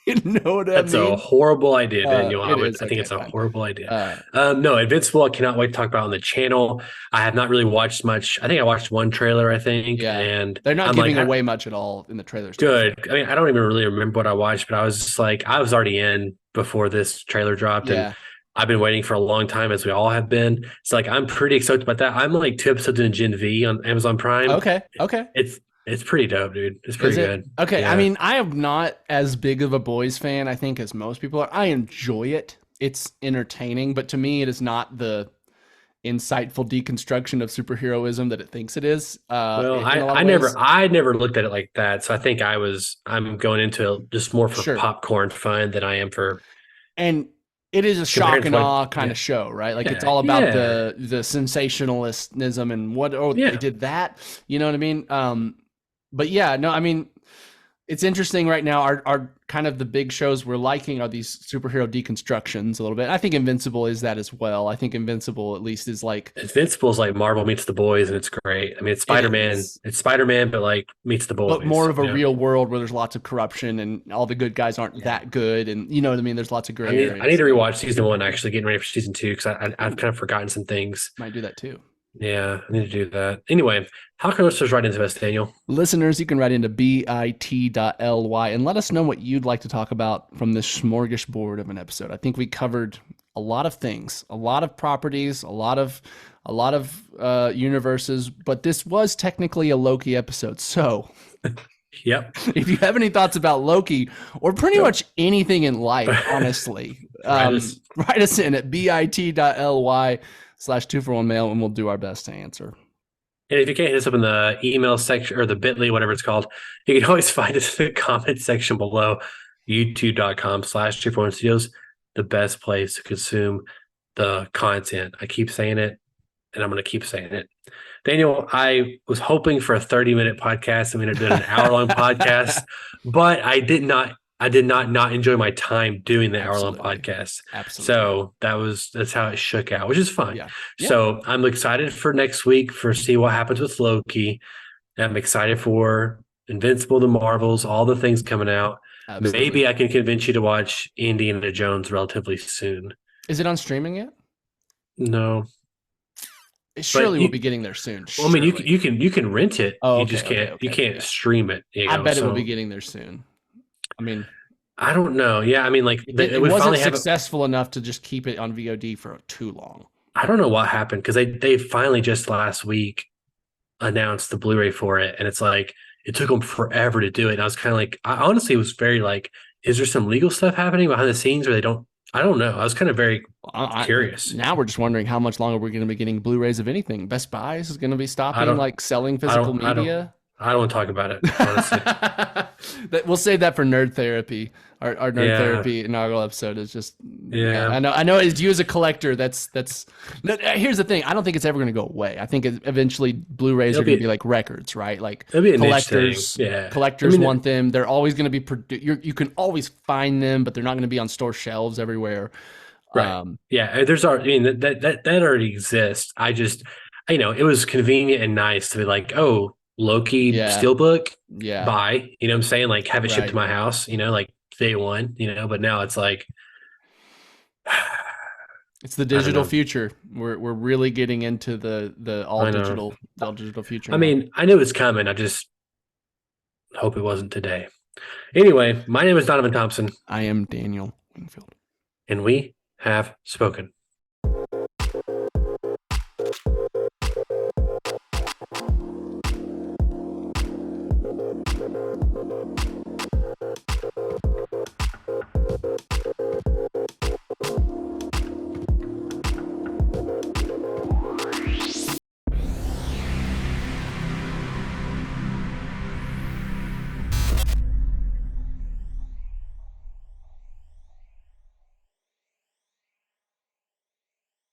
You know what I mean? That's a horrible idea, Daniel. I think it's a horrible idea. No, Invincible, I cannot wait to talk about on the channel. I have not really watched much. I think I watched one trailer, and they're not giving away much at all in the trailers. Good. I mean, I don't even really remember what I watched, but I was just like, I was already in before this trailer dropped, and I've been waiting for a long time, as we all have been. So like, I'm pretty excited about that. I'm like 2 episodes in Gen V on Amazon Prime. Okay. It's pretty dope, dude. It's pretty good. Okay. Yeah. I mean, I am not as big of a boys fan, I think, as most people are. I enjoy it. It's entertaining, but to me, it is not the insightful deconstruction of superheroism that it thinks it is. I never looked at it like that. So I think I'm going into it just more for popcorn fun than I am for. And It is a shock Compared to and what- awe kind yeah. of show, right? Like it's Yeah, all about yeah. the sensationalism and what Yeah. they did that. You know what I mean? But yeah, no, I mean it's interesting right now. Our kind of the big shows we're liking are these superhero deconstructions a little bit. I think Invincible is that as well. I think Invincible at least is like Invincible's like Marvel meets the boys, and it's great. I mean, it's Spider-Man. is. It's Spider-Man, but like meets the boys. but more of a you know? real world where there's lots of corruption and all the good guys aren't that good, and you know what I mean. There's lots of gray areas. I need to rewatch season 1. Actually, getting ready for season 2 because I've kind of forgotten some things. Might do that too. Yeah, I need to do that. Anyway, how can listeners write into us, Daniel? Listeners, you can write into bit.ly and let us know what you'd like to talk about from this smorgasbord of an episode. I think we covered a lot of things, a lot of properties, a lot of universes, but this was technically a Loki episode. So Yep. if you have any thoughts about Loki or pretty much anything in life, honestly, write us in at bit.ly/241mail and we'll do our best to answer. And if you can't hit us up in the email section or the bit.ly, whatever it's called, you can always find us in the comment section below, youtube.com/241studios, the best place to consume the content. I keep saying it, and I'm going to keep saying it. Daniel, I was hoping for a 30-minute podcast. I mean, I did an hour-long podcast, but I did not enjoy my time doing the hour-long podcast. Absolutely. So that's how it shook out, which is fine. Yeah. So I'm excited for next week for see what happens with Loki. I'm excited for Invincible, the Marvels, all the things coming out. Absolutely. Maybe I can convince you to watch Indiana Jones relatively soon. Is it on streaming yet? No. It surely will be getting there soon. Well, I mean, surely. you can rent it. Oh, you okay, just can't okay, you can't yeah. stream it. You I know, bet it will so- be getting there soon. I mean, I don't know. Yeah, I mean, like it we wasn't finally have. successful enough to just keep it on VOD for too long. I don't know what happened because they finally just last week announced the Blu-ray for it, and it's like it took them forever to do it. And I was kind of like, I honestly was very like, is there some legal stuff happening behind the scenes where they don't? I don't know. I was kind of very curious. Now we're just wondering how much longer we're going to be getting Blu-rays of anything. Best Buy is going to be stopping like selling physical media. I don't want to talk about it, honestly. We'll save that for Nerd Therapy. Our Nerd Therapy inaugural episode is just I know as you as a collector, that's here's the thing. I don't think it's ever going to go away. I think eventually Blu-rays are going to be like records, right? Like it'll be a collectors, niche thing. Yeah. collectors want them. They're always going to be you can always find them, but they're not going to be on store shelves everywhere. Right. There's already, I mean, that already exists. I just, it was convenient and nice to be like, oh, Loki Steelbook, buy, you know what I'm saying? Like have it shipped to my house, like day one, but now it's like it's the digital future. We're really getting into the all digital future. I mean, I knew it's coming. I just hope it wasn't today. Anyway, my name is Donovan Thompson. I am Daniel Wingfield. And we have spoken.